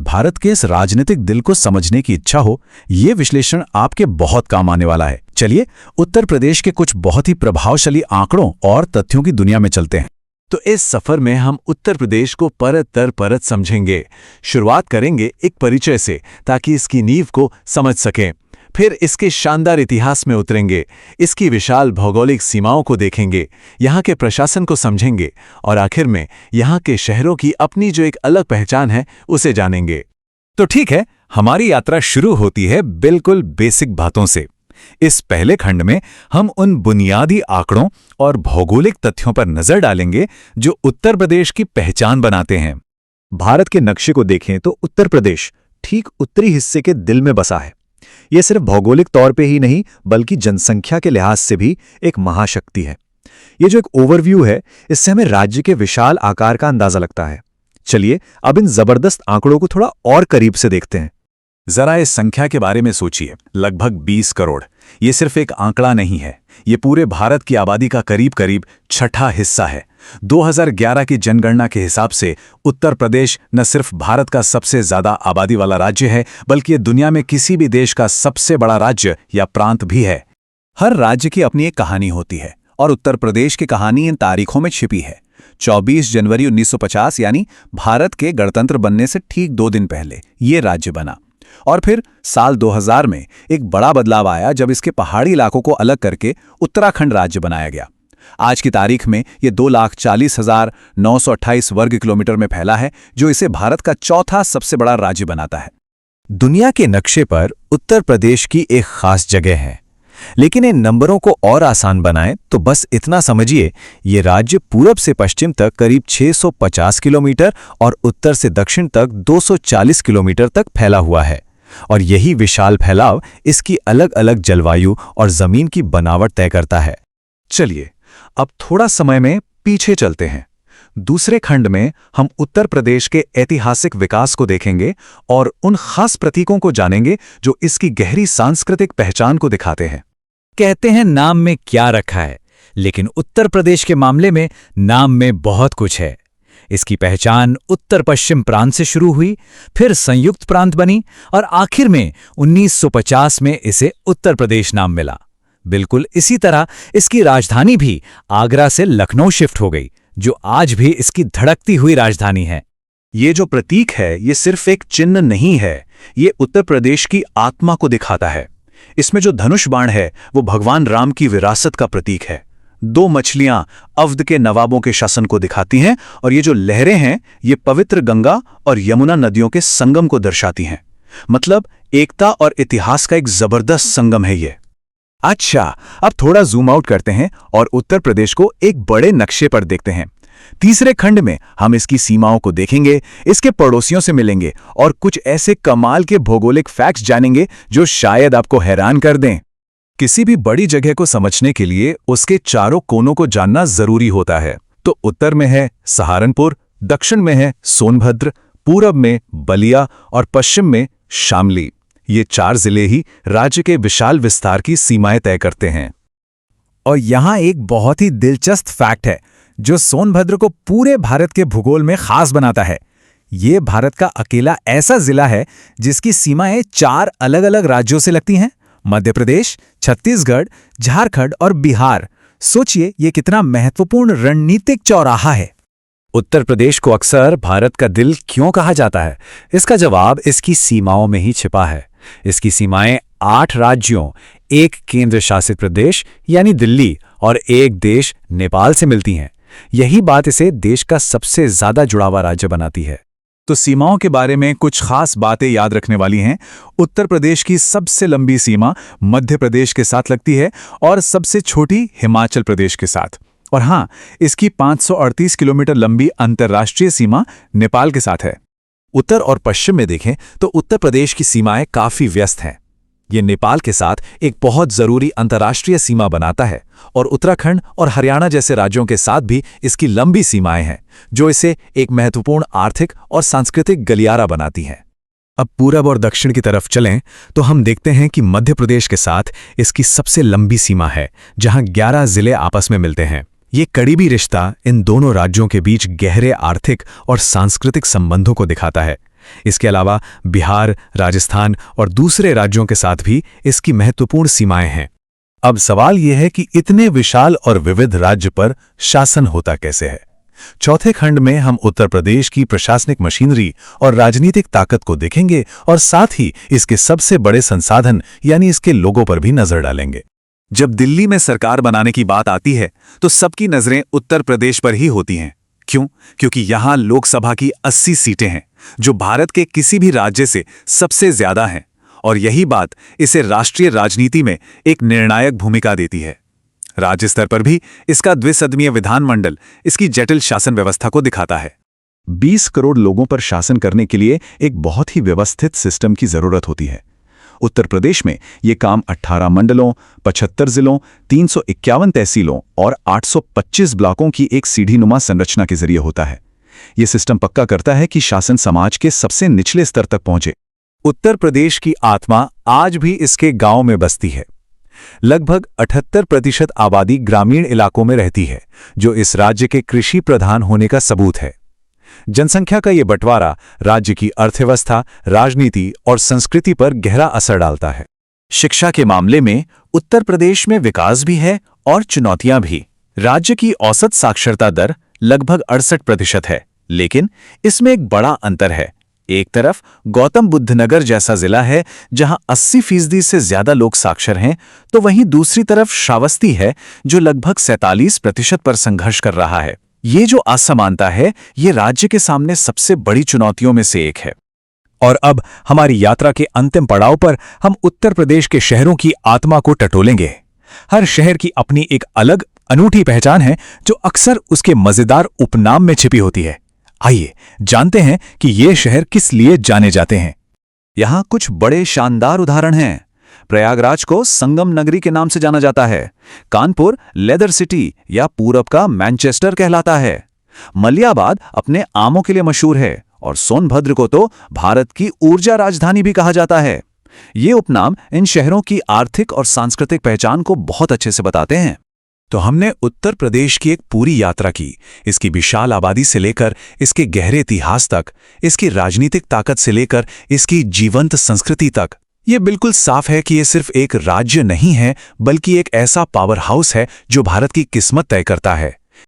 भारत के इस राजनीतिक दिल को समझने की इच्छा हो, ये विश्लेषण आपके बहुत काम आने वाला है। चलिए उत्तर प्रदेश के कुछ बहुत ही प्रभावशाली आंकड़ों और तथ्यों की दुनिया में चलते हैं। तो इस सफर में हम उत्तर प्रदेश को परत दर परत समझेंगे। शुरुआत करेंगे एक परिचय से ताकि इसकी नींव को समझ सकें। फिर इसके शानदार इतिहास में उतरेंगे, इसकी विशाल भौगोलिक सीमाओं को देखेंगे, यहाँ के प्रशासन को समझेंगे और आखिर में यहाँ के शहरों की अपनी जो एक अलग पहचान है उसे जानेंगे। तो ठीक है, हमारी यात्रा शुरू होती है बिल्कुल बेसिक बातों से। इस पहले खंड में हम उन बुनियादी आंकड़ों और भौगोलिक तथ्यों पर नजर डालेंगे जो उत्तर प्रदेश की पहचान बनाते हैं। भारत के नक्शे को देखें तो उत्तर प्रदेश ठीक उत्तरी हिस्से के दिल में बसा है। यह सिर्फ भौगोलिक तौर पे ही नहीं बल्कि जनसंख्या के लिहाज से भी एक महाशक्ति है। ये जो एक ओवरव्यू है, इससे हमें राज्य के विशाल आकार का अंदाजा लगता है। चलिए अब इन जबरदस्त आंकड़ों को थोड़ा और करीब से देखते हैं। जरा इस संख्या के बारे में सोचिए, लगभग 20 करोड़। ये सिर्फ एक आंकड़ा नहीं है, ये पूरे भारत की आबादी का करीब करीब छठा हिस्सा है। 2011 की जनगणना के हिसाब से उत्तर प्रदेश न सिर्फ भारत का सबसे ज्यादा आबादी वाला राज्य है, बल्कि ये दुनिया में किसी भी देश का सबसे बड़ा राज्य या प्रांत भी है। हर राज्य की अपनी एक कहानी होती है और उत्तर प्रदेश की कहानी इन तारीखों में छिपी है। 24 जनवरी 1950 यानी भारत के गणतंत्र बनने से ठीक 2 दिन पहले ये राज्य बना। और फिर साल 2000 में एक बड़ा बदलाव आया जब इसके पहाड़ी इलाकों को अलग करके उत्तराखंड राज्य बनाया गया। आज की तारीख में ये 2,40,928 वर्ग किलोमीटर में फैला है, जो इसे भारत का चौथा सबसे बड़ा राज्य बनाता है। दुनिया के नक्शे पर उत्तर प्रदेश की एक खास जगह है, लेकिन इन नंबरों को और आसान बनाएं तो बस इतना समझिए, ये राज्य पूरब से पश्चिम तक करीब 650 किलोमीटर और उत्तर से दक्षिण तक 240 किलोमीटर तक फैला हुआ है। और यही विशाल फैलाव इसकी अलग अलग जलवायु और जमीन की बनावट तय करता है। चलिए अब थोड़ा समय में पीछे चलते हैं। दूसरे खंड में हम उत्तर प्रदेश के ऐतिहासिक विकास को देखेंगे और उन खास प्रतीकों को जानेंगे जो इसकी गहरी सांस्कृतिक पहचान को दिखाते हैं। कहते हैं नाम में क्या रखा है, लेकिन उत्तर प्रदेश के मामले में नाम में बहुत कुछ है। इसकी पहचान उत्तर पश्चिम प्रांत से शुरू हुई, फिर संयुक्त प्रांत बनी और आखिर में 1950 में इसे उत्तर प्रदेश नाम मिला। बिल्कुल इसी तरह इसकी राजधानी भी आगरा से लखनऊ शिफ्ट हो गई, जो आज भी इसकी धड़कती हुई राजधानी है। ये जो प्रतीक है, ये सिर्फ एक चिन्ह नहीं है, ये उत्तर प्रदेश की आत्मा को दिखाता है। इसमें जो धनुष बाण है वो भगवान राम की विरासत का प्रतीक है। 2 मछलियां अवध के नवाबों के शासन को दिखाती हैं और ये जो लहरें हैं ये पवित्र गंगा और यमुना नदियों के संगम को दर्शाती हैं। मतलब एकता और इतिहास का एक जबरदस्त संगम है ये। अच्छा, अब थोड़ा जूम आउट करते हैं और उत्तर प्रदेश को एक बड़े नक्शे पर देखते हैं। तीसरे खंड में हम इसकी सीमाओं को देखेंगे, इसके पड़ोसियों से मिलेंगे और कुछ ऐसे कमाल के भौगोलिक फैक्ट्स जानेंगे जो शायद आपको हैरान कर दें। किसी भी बड़ी जगह को समझने के लिए उसके चारों कोनों को जानना जरूरी होता है। तो उत्तर में है सहारनपुर, दक्षिण में है सोनभद्र, पूरब में बलिया और पश्चिम में शामली। ये 4 जिले ही राज्य के विशाल विस्तार की सीमाएं तय करते हैं। और यहां एक बहुत ही दिलचस्प फैक्ट है जो सोनभद्र को पूरे भारत के भूगोल में खास बनाता है। ये भारत का अकेला ऐसा जिला है जिसकी सीमाएं 4 अलग-अलग राज्यों से लगती हैं, मध्य प्रदेश, छत्तीसगढ़, झारखंड और बिहार। सोचिए ये कितना महत्वपूर्ण रणनीतिक चौराहा है। उत्तर प्रदेश को अक्सर भारत का दिल क्यों कहा जाता है? इसका जवाब इसकी सीमाओं में ही छिपा है। इसकी सीमाएं 8 राज्यों, 1 केंद्र शासित प्रदेश यानी दिल्ली और 1 देश नेपाल से मिलती हैं। यही बात इसे देश का सबसे ज्यादा जुड़ा हुआ राज्य बनाती है। तो सीमाओं के बारे में कुछ खास बातें याद रखने वाली हैं। उत्तर प्रदेश की सबसे लंबी सीमा मध्य प्रदेश के साथ लगती है और सबसे छोटी हिमाचल प्रदेश के साथ। और हाँ, इसकी 538 किलोमीटर लंबी अंतर्राष्ट्रीय सीमा नेपाल के साथ है। उत्तर और पश्चिम में देखें तो उत्तर प्रदेश की सीमाएं काफी व्यस्त हैं। ये नेपाल के साथ एक बहुत जरूरी अंतर्राष्ट्रीय सीमा बनाता है और उत्तराखंड और हरियाणा जैसे राज्यों के साथ भी इसकी लंबी सीमाएं हैं, जो इसे एक महत्वपूर्ण आर्थिक और सांस्कृतिक गलियारा बनाती हैं। अब पूरब और दक्षिण की तरफ चलें तो हम देखते हैं कि मध्य प्रदेश के साथ इसकी सबसे लंबी सीमा है, जहां 11 जिले आपस में मिलते हैं। ये करीबी रिश्ता इन दोनों राज्यों के बीच गहरे आर्थिक और सांस्कृतिक संबंधों को दिखाता है। इसके अलावा बिहार, राजस्थान और दूसरे राज्यों के साथ भी इसकी महत्वपूर्ण सीमाएं हैं। अब सवाल यह है कि इतने विशाल और विविध राज्य पर शासन होता कैसे है। चौथे खंड में हम उत्तर प्रदेश की प्रशासनिक मशीनरी और राजनीतिक ताकत को देखेंगे और साथ ही इसके सबसे बड़े संसाधन यानी इसके लोगों पर भी नजर डालेंगे। जब दिल्ली में सरकार बनाने की बात आती है तो सबकी नजरें उत्तर प्रदेश पर ही होती हैं। क्यों? क्योंकि यहां लोकसभा की 80 सीटें हैं, जो भारत के किसी भी राज्य से सबसे ज्यादा हैं, और यही बात इसे राष्ट्रीय राजनीति में एक निर्णायक भूमिका देती है। राज्य स्तर पर भी इसका द्विसदनीय विधानमंडल इसकी जटिल शासन व्यवस्था को दिखाता है। 20 करोड़ लोगों पर शासन करने के लिए एक बहुत ही व्यवस्थित सिस्टम की जरूरत होती है। उत्तर प्रदेश में ये काम 18 मंडलों, 75 जिलों, 351 तहसीलों और 825 ब्लॉकों की एक सीढ़ीनुमा संरचना के जरिए होता है। ये सिस्टम पक्का करता है कि शासन समाज के सबसे निचले स्तर तक पहुंचे। उत्तर प्रदेश की आत्मा आज भी इसके गांव में बसती है। लगभग 78% आबादी ग्रामीण इलाकों में रहती है, जो इस राज्य के कृषि प्रधान होने का सबूत है। जनसंख्या का ये बंटवारा राज्य की अर्थव्यवस्था, राजनीति और संस्कृति पर गहरा असर डालता है। शिक्षा के मामले में उत्तर प्रदेश में विकास भी है और चुनौतियां भी। राज्य की औसत साक्षरता दर लगभग 68% है, लेकिन इसमें एक बड़ा अंतर है। एक तरफ गौतम बुद्ध नगर जैसा जिला है जहां 80% से ज्यादा लोग साक्षर हैं, तो वहीं दूसरी तरफ श्रावस्ती है जो लगभग 47% पर संघर्ष कर रहा है। ये जो असमानता है, ये राज्य के सामने सबसे बड़ी चुनौतियों में से एक है। और अब हमारी यात्रा के अंतिम पड़ाव पर हम उत्तर प्रदेश के शहरों की आत्मा को टटोलेंगे। हर शहर की अपनी एक अलग अनूठी पहचान है जो अक्सर उसके मजेदार उपनाम में छिपी होती है। आइए जानते हैं कि ये शहर किस लिए जाने जाते हैं। यहां कुछ बड़े शानदार उदाहरण हैं। प्रयागराज को संगम नगरी के नाम से जाना जाता है। कानपुर लेदर सिटी या पूरब का मैनचेस्टर कहलाता है। मलियाबाद अपने आमों के लिए मशहूर है और सोनभद्र को तो भारत की ऊर्जा राजधानी भी कहा जाता है। ये उपनाम इन शहरों की आर्थिक और सांस्कृतिक पहचान को बहुत अच्छे से बताते हैं। तो हमने उत्तर प्रदेश की एक पूरी यात्रा की, इसकी विशाल आबादी से लेकर इसके गहरे इतिहास तक, इसकी राजनीतिक ताकत से लेकर इसकी जीवंत संस्कृति तक। ये बिल्कुल साफ है कि ये सिर्फ एक राज्य नहीं है, बल्कि एक ऐसा पावर हाउस है जो भारत की किस्मत तय करता है।